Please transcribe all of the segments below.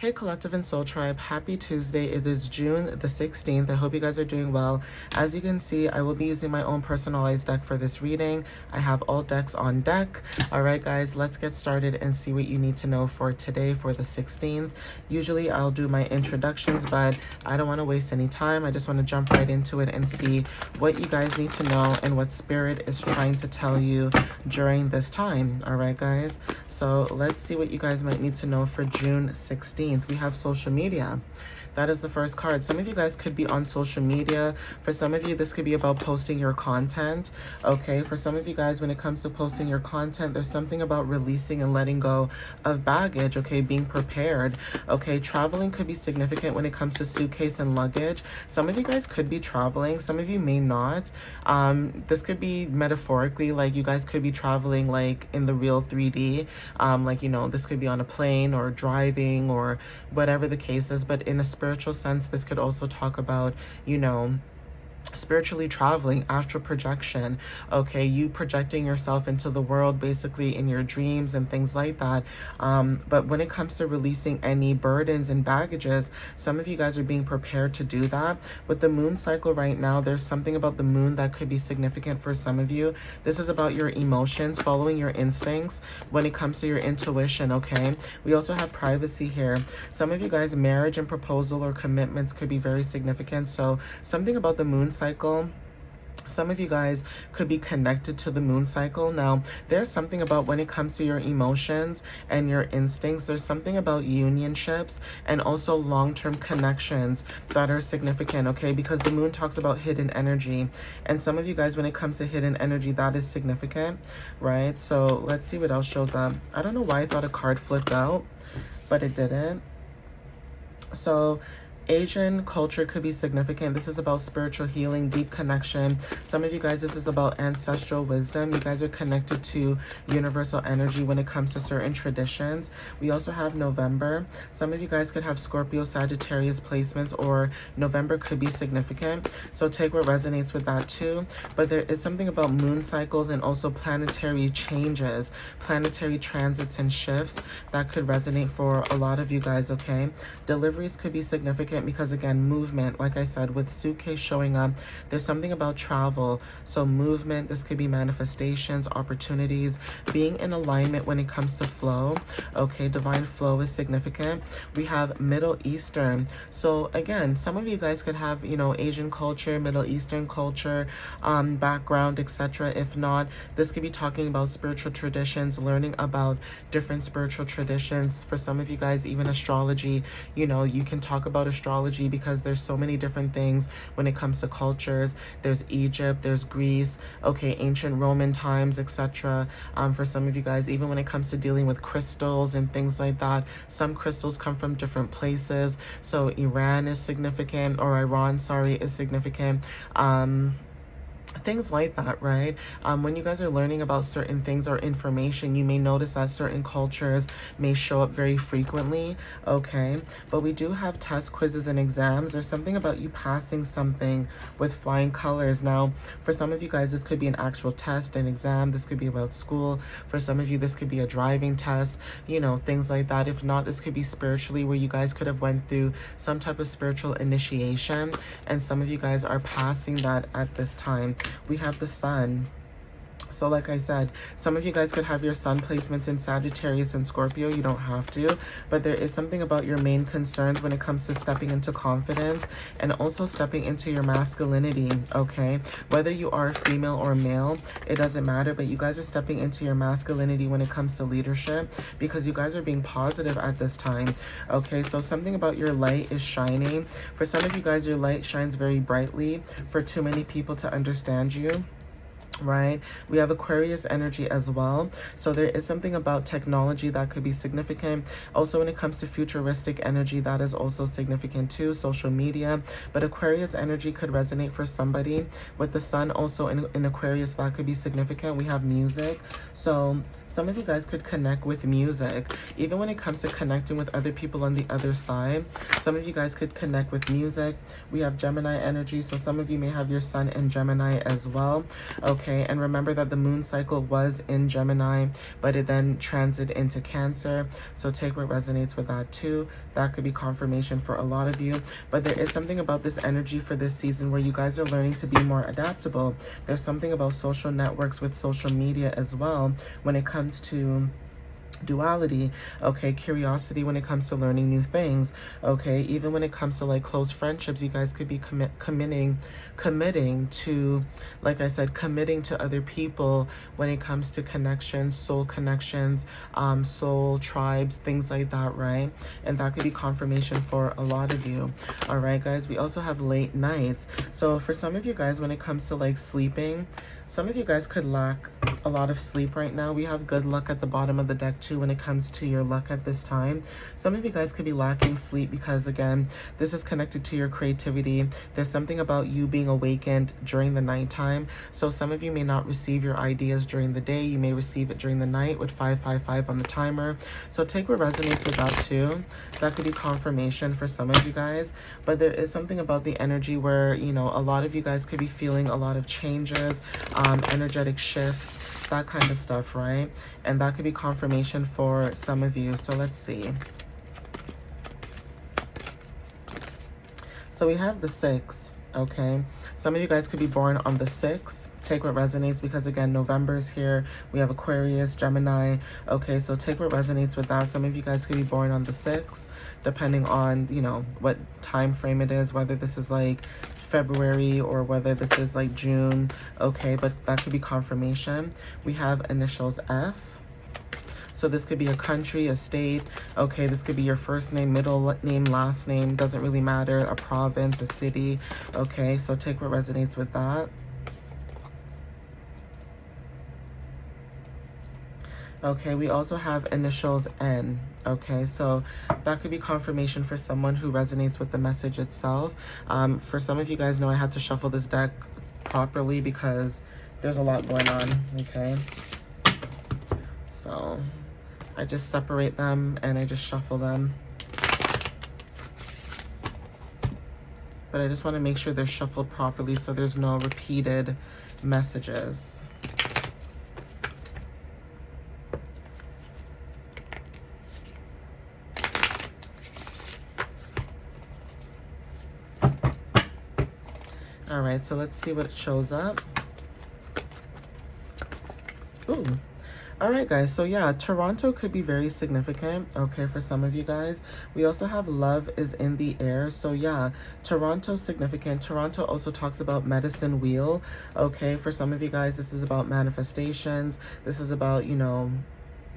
Hey Collective and Soul Tribe, happy Tuesday. It is June the 16th. I hope you guys are doing well. As you can see, I will be using my own personalized deck for this reading. I have all decks on deck. Alright guys, let's get started and see what you need to know for today for the 16th. Usually I'll do my introductions, but I don't want to waste any time. I just want to jump right into it and see what you guys need to know and what Spirit is trying to tell you during this time. Alright guys, so let's see what you guys might need to know for June 16th. We have social media. That is the first card. Some of you guys could be on social media. For some of you, this could be about posting your content. Okay, for some of you guys, when it comes to posting your content, there's something about releasing and letting go of baggage, okay, being prepared. Okay, traveling could be significant when it comes to suitcase and luggage. Some of you guys could be traveling. Some of you may not. This could be metaphorically, like you guys could be traveling like in the real 3D. Like, you know, this could be on a plane or driving or whatever the case is, but in a spiritual sense, this could also talk about, you know, spiritually traveling, astral projection, okay, you projecting yourself into the world basically in your dreams and things like that. But when it comes to releasing any burdens and baggages, some of you guys are being prepared to do that. With the moon cycle right now, there's something about the moon that could be significant for some of you. This is about your emotions, following your instincts when it comes to your intuition, okay? We also have privacy here. Some of you guys, marriage and proposal or commitments could be very significant. So something about the moon cycle. Some of you guys could be connected to the moon cycle. Now, there's something about when it comes to your emotions and your instincts, there's something about unionships and also long-term connections that are significant, okay? Because the moon talks about hidden energy. And some of you guys, when it comes to hidden energy, that is significant, right? So let's see what else shows up. I don't know why I thought a card flipped out, but it didn't. So Asian culture could be significant. This is about spiritual healing, deep connection. Some of you guys, this is about ancestral wisdom. You guys are connected to universal energy when it comes to certain traditions. We also have November. Some of you guys could have Scorpio, Sagittarius placements, or November could be significant. So take what resonates with that too. But there is something about moon cycles and also planetary changes, planetary transits and shifts that could resonate for a lot of you guys, okay? Deliveries could be significant because, again, movement, like I said, with suitcase showing up, there's something about travel. So movement, this could be manifestations, opportunities, being in alignment when it comes to flow. Okay, divine flow is significant. We have Middle Eastern. So again, some of you guys could have, you know, Asian culture, Middle Eastern culture, background, etc. If not, this could be talking about spiritual traditions, learning about different spiritual traditions. For some of you guys, even astrology, you know, you can talk about astrology because there's so many different things when it comes to cultures. There's Egypt, there's Greece, okay, ancient Roman times, etc. For some of you guys, even when it comes to dealing with crystals and things like that, some crystals come from different places. So Iran is significant, or Iran, sorry, is significant. Things like that, right? When you guys are learning about certain things or information, you may notice that certain cultures may show up very frequently, okay? But we do have tests, quizzes, and exams. There's something about you passing something with flying colors. Now, for some of you guys, this could be an actual test, an exam. This could be about school. For some of you, this could be a driving test, you know, things like that. If not, this could be spiritually, where you guys could have went through some type of spiritual initiation, and some of you guys are passing that at this time. We have the sun. So like I said, some of you guys could have your sun placements in Sagittarius and Scorpio. You don't have to, but there is something about your main concerns when it comes to stepping into confidence and also stepping into your masculinity, okay? Whether you are female or male, it doesn't matter, but you guys are stepping into your masculinity when it comes to leadership because you guys are being positive at this time, okay? So something about your light is shining. For some of you guys, your light shines very brightly for too many people to understand you. Right, we have Aquarius energy as well, so there is something about technology that could be significant. Also, when it comes to futuristic energy, that is also significant too, social media. But Aquarius energy could resonate for somebody. With the sun also in Aquarius, that could be significant. We have music, so some of you guys could connect with music. Even when it comes to connecting with other people on the other side, some of you guys could connect with music. We have Gemini energy, so some of you may have your sun in Gemini as well, okay? okay? And remember that the moon cycle was in Gemini, but it then transited into Cancer. So take what resonates with that too. That could be confirmation for a lot of you. But there is something about this energy for this season where you guys are learning to be more adaptable. There's something about social networks with social media as well when it comes to duality, okay, curiosity when it comes to learning new things, okay, even when it comes to like close friendships, you guys could be committing to, like I said, committing to other people when it comes to connections, soul connections, soul tribes, things like that, right? And that could be confirmation for a lot of you. All right, guys, we also have late nights. So for some of you guys, when it comes to like sleeping, some of you guys could lack a lot of sleep right now. We have good luck at the bottom of the deck too when it comes to your luck at this time. Some of you guys could be lacking sleep because, again, this is connected to your creativity. There's something about you being awakened during the nighttime. So some of you may not receive your ideas during the day. You may receive it during the night with 555 on the timer. So take what resonates with that too. That could be confirmation for some of you guys. But there is something about the energy where, you know, a lot of you guys could be feeling a lot of changes, energetic shifts, that kind of stuff, right? And that could be confirmation for some of you. So let's see. So we have the 6, okay? Some of you guys could be born on the 6th. Take what resonates because, again, November is here. We have Aquarius, Gemini. Okay, so take what resonates with that. Some of you guys could be born on the 6th, depending on, you know, what time frame it is, whether this is like February or whether this is like June. Okay, but that could be confirmation. We have initials F. So this could be a country, a state. Okay, this could be your first name, middle name, last name. Doesn't really matter. A province, a city. Okay, so take what resonates with that. Okay, we also have initials N. Okay, so that could be confirmation for someone who resonates with the message itself. For some of you guys know I had to shuffle this deck properly because there's a lot going on, okay? So I just separate them and I just shuffle them. But I just want to make sure they're shuffled properly so there's no repeated messages. All right, so let's see what shows up. Ooh. All right, guys. So yeah, Toronto could be very significant, okay, for some of you guys. We also have love is in the air. So yeah, Toronto significant. Toronto also talks about medicine wheel, okay? For some of you guys, this is about manifestations. This is about, you know,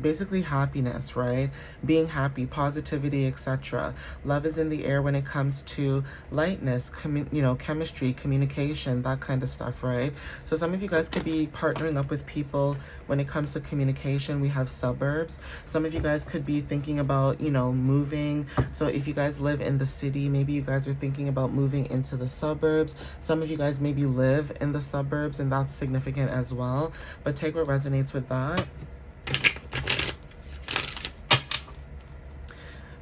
basically happiness, right? Being happy, positivity, etc. Love is in the air when it comes to lightness, you know, chemistry, communication, that kind of stuff, right? So some of you guys could be partnering up with people when it comes to communication. We have suburbs. Some of you guys could be thinking about, you know, moving. So if you guys live in the city, maybe you guys are thinking about moving into the suburbs. Some of you guys maybe live in the suburbs, and that's significant as well. But take what resonates with that.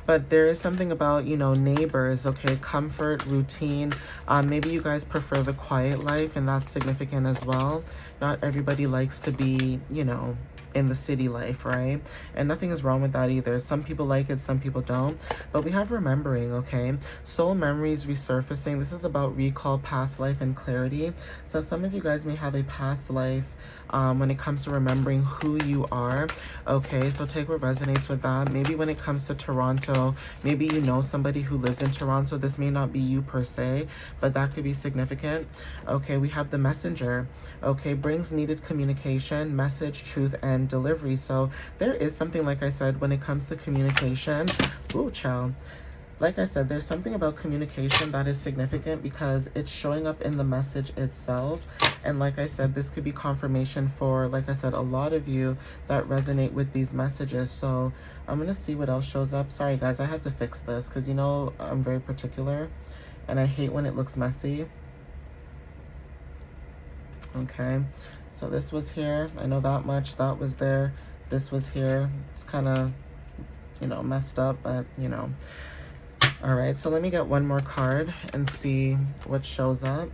But there is something about, you know, neighbors, okay, comfort, routine. Maybe you guys prefer the quiet life, and that's significant as well. Not everybody likes to be, you know, in the city life, right? And nothing is wrong with that either. Some people like it, some people don't. But we have remembering, okay? Soul memories resurfacing. This is about recall, past life, and clarity. So some of you guys may have a past life when it comes to remembering who you are, okay? So take what resonates with that. Maybe when it comes to Toronto, maybe you know somebody who lives in Toronto. This may not be you per se, but that could be significant. Okay, we have the messenger, okay? Brings needed communication, message, truth, and delivery. So there is something, like I said, when it comes to communication. Ooh, child. Like I said, there's something about communication that is significant because it's showing up in the message itself. And like I said, this could be confirmation for, like I said, a lot of you that resonate with these messages. So I'm going to see what else shows up. Sorry, guys, I had to fix this because, you know, I'm very particular and I hate when it looks messy. Okay, so this was here. I know that much. That was there. This was here. It's kind of, you know, messed up, but, you know. All right, so let me get one more card and see what shows up.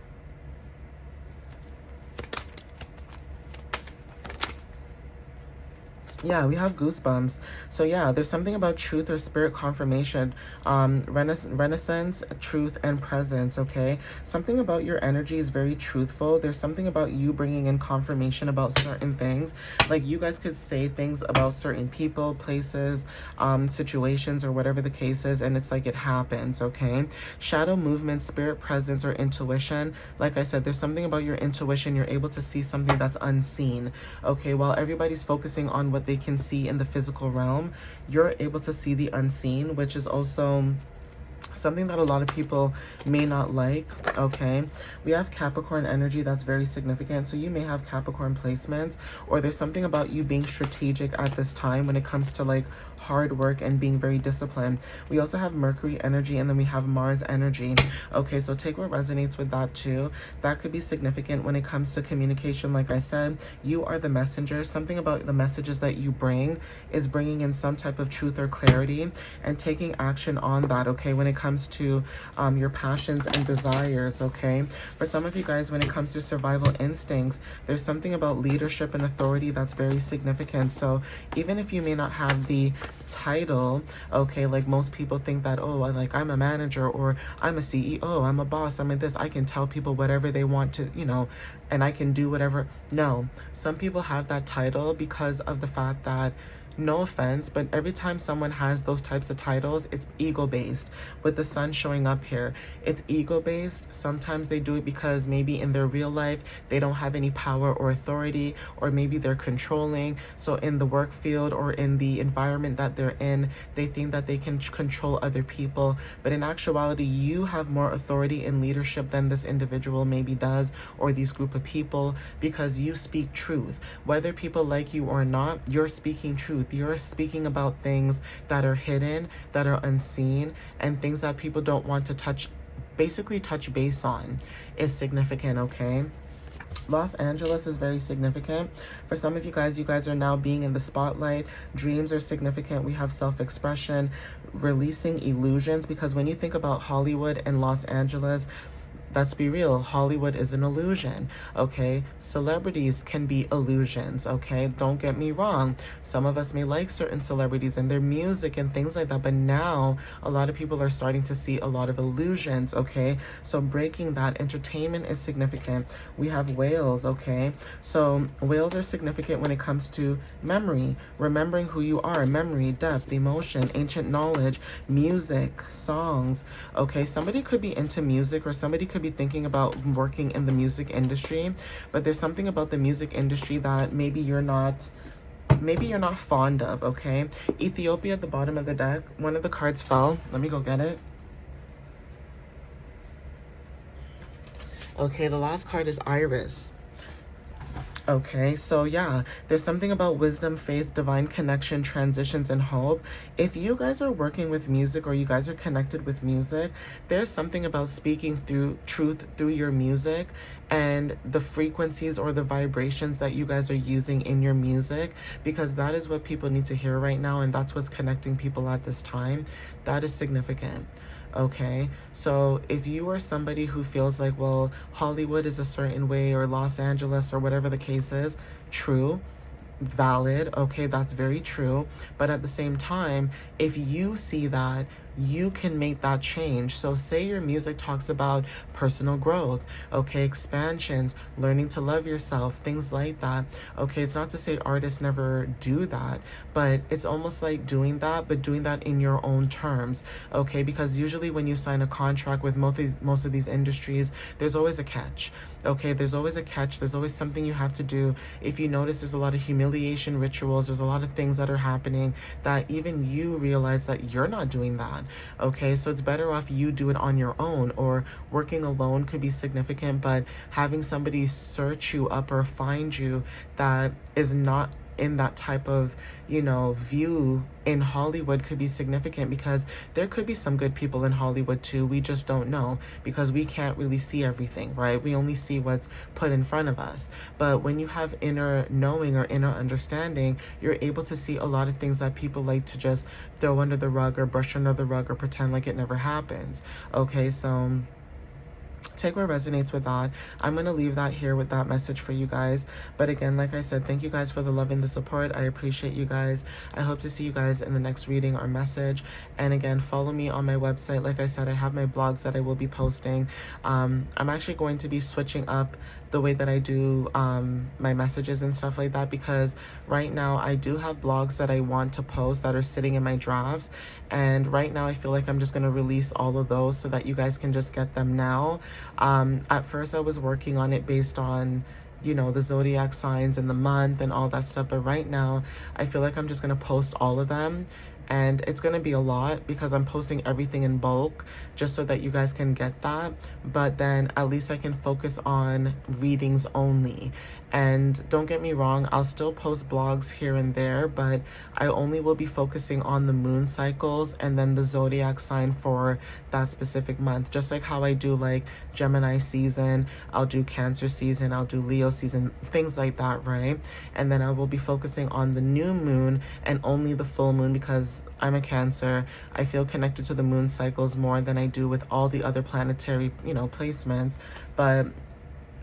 Yeah, we have goosebumps. So yeah, there's something about truth or spirit confirmation, renaissance, truth, and presence. Okay, something about your energy is very truthful. There's something about you bringing in confirmation about certain things. Like you guys could say things about certain people, places, situations, or whatever the case is, and it's like it happens. Okay, shadow movement, spirit presence, or intuition. Like I said, there's something about your intuition. You're able to see something that's unseen. Okay, while everybody's focusing on what they can see in the physical realm, you're able to see the unseen, which is also something that a lot of people may not like. Okay, we have Capricorn energy. That's very significant. So you may have Capricorn placements, or there's something about you being strategic at this time when it comes to like hard work and being very disciplined. We also have Mercury energy, and then we have Mars energy. Okay, so take what resonates with that too. That could be significant when it comes to communication. Like I said, you are the messenger. Something about the messages that you bring is bringing in some type of truth or clarity and taking action on that. Okay, when it comes to your passions and desires. Okay, for some of you guys, when it comes to survival instincts, there's something about leadership and authority that's very significant. So even if you may not have the title, okay, like most people think that, oh, like I'm a manager, or I'm a CEO, I'm a boss, I'm a this, I can tell people whatever they want to, and I can do whatever. No, some people have that title because of the fact that, no offense, but every time someone has those types of titles, it's ego based. With the sun showing up here, it's ego based. Sometimes they do it because maybe in their real life they don't have any power or authority, or maybe they're controlling. So in the work field or in the environment that they're in, they think that they can control other people. But in actuality, you have more authority and leadership than this individual maybe does, or these group of people, because you speak truth. Whether people like you or not, you're speaking truth. You're speaking about things that are hidden, that are unseen, and things that people don't want to touch base on is significant. Okay, Los Angeles is very significant. For some of you guys are now being in the spotlight. Dreams are significant. We have self-expression, releasing illusions, because when you think about Hollywood and Los Angeles, let's be real, Hollywood is an illusion. Okay, celebrities can be illusions. Okay, don't get me wrong, some of us may like certain celebrities and their music and things like that, but now a lot of people are starting to see a lot of illusions. Okay, so breaking that, entertainment is significant. We have whales. Okay, so whales are significant when it comes to memory, remembering who you are, memory, depth, emotion, ancient knowledge, music, songs. Okay, somebody could be into music, or somebody could be thinking about working in the music industry, but there's something about the music industry that maybe you're not fond of. Okay, Ethiopia at the bottom of the deck, one of the cards fell. Let me go get it. Okay, the last card is Iris. Okay, so yeah, there's something about wisdom, faith, divine connection, transitions, and hope. If you guys are working with music, or you guys are connected with music, there's something about speaking through truth through your music, and the frequencies or the vibrations that you guys are using in your music, because that is what people need to hear right now, and that's what's connecting people at this time. That is significant. Okay, so if you are somebody who feels like, well, Hollywood is a certain way, or Los Angeles, or whatever the case is, true, valid. Okay, that's very true. But at the same time, if you see that, you can make that change. So say your music talks about personal growth, okay, expansions, learning to love yourself, things like that. Okay, it's not to say artists never do that, but it's almost like doing that, but doing that in your own terms. Okay, because usually when you sign a contract with most of these industries, there's always a catch. Okay, there's always a catch. There's always something you have to do. If you notice, there's a lot of humiliation rituals. There's a lot of things that are happening that even you realize that you're not doing that. Okay, so it's better off you do it on your own, or working alone could be significant, but having somebody search you up or find you that is not in that type of, view in Hollywood could be significant, because there could be some good people in Hollywood too. We just don't know, because we can't really see everything, right? We only see what's put in front of us. But when you have inner knowing or inner understanding, you're able to see a lot of things that people like to just throw under the rug, or brush under the rug, or pretend like it never happens. Okay, so take what resonates with that. I'm going to leave that here with that message for you guys. But again, like I said, thank you guys for the love and the support. I appreciate you guys. I hope to see you guys in the next reading or message. And again, follow me on my website. Like I said, I have my blogs that I will be posting. I'm actually going to be switching up the way that I do my messages and stuff like that, because right now I do have blogs that I want to post that are sitting in my drafts, and right now I feel like I'm just going to release all of those so that you guys can just get them now. At first I was working on it based on, you know, the zodiac signs and the month and all that stuff, but right now I feel like I'm just going to post all of them. And it's going to be a lot because I'm posting everything in bulk just so that you guys can get that. But then at least I can focus on readings only. And don't get me wrong, I'll still post blogs here and there, but I only will be focusing on the moon cycles and then the zodiac sign for that specific month. Just like how I do like Gemini season, I'll do Cancer season, I'll do Leo season, things like that, right? And then I will be focusing on the new moon and only the full moon, because I'm a Cancer. I feel connected to the moon cycles more than I do with all the other planetary, you know, placements. But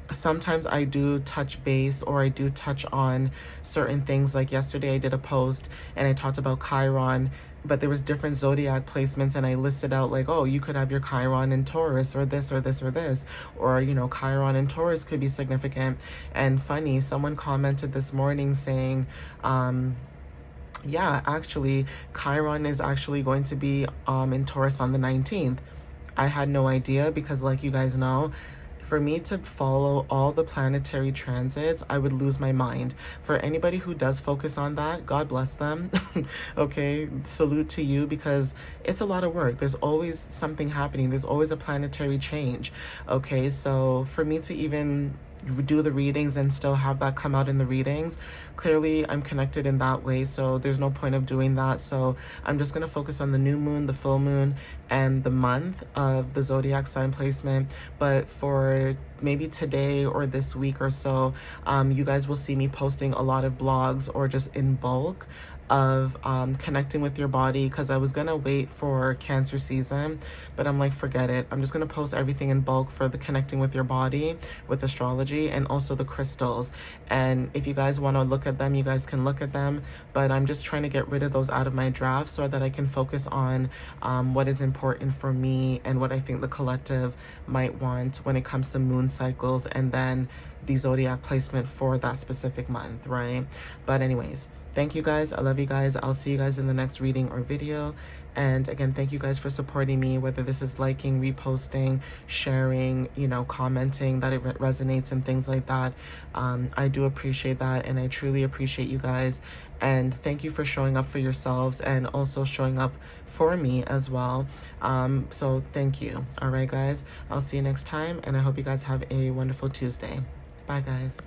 sometimes I do touch base, or I do touch on certain things. Like yesterday I did a post and I talked about Chiron, but there was different zodiac placements, and I listed out like, oh, you could have your Chiron in Taurus, or this or this or this, or, you know, Chiron in Taurus could be significant. And funny, someone commented this morning saying, yeah, actually Chiron is actually going to be in Taurus on the 19th. I had no idea, because like you guys know, for me to follow all the planetary transits, I would lose my mind. For anybody who does focus on that, God bless them. Okay, salute to you, because it's a lot of work. There's always something happening. There's always a planetary change. Okay, so for me to even do the readings and still have that come out in the readings, clearly I'm connected in that way, so there's no point of doing that. So I'm just going to focus on the new moon, the full moon, and the month of the zodiac sign placement. But for maybe today or this week or so, you guys will see me posting a lot of blogs, or just in bulk, of connecting with your body, because I was gonna wait for Cancer season, but I'm like, forget it. I'm just gonna post everything in bulk for the connecting with your body with astrology, and also the crystals. And if you guys want to look at them, you guys can look at them, but I'm just trying to get rid of those out of my draft so that I can focus on what is important for me and what I think the collective might want when it comes to moon cycles, and then the zodiac placement for that specific month, right? But anyways, thank you guys. I love you guys. I'll see you guys in the next reading or video. And again, thank you guys for supporting me, whether this is liking, reposting, sharing, you know, commenting that it resonates and things like that. I do appreciate that, and I truly appreciate you guys. And thank you for showing up for yourselves and also showing up for me as well. So thank you. All right, guys. I'll see you next time, and I hope you guys have a wonderful Tuesday. Bye, guys.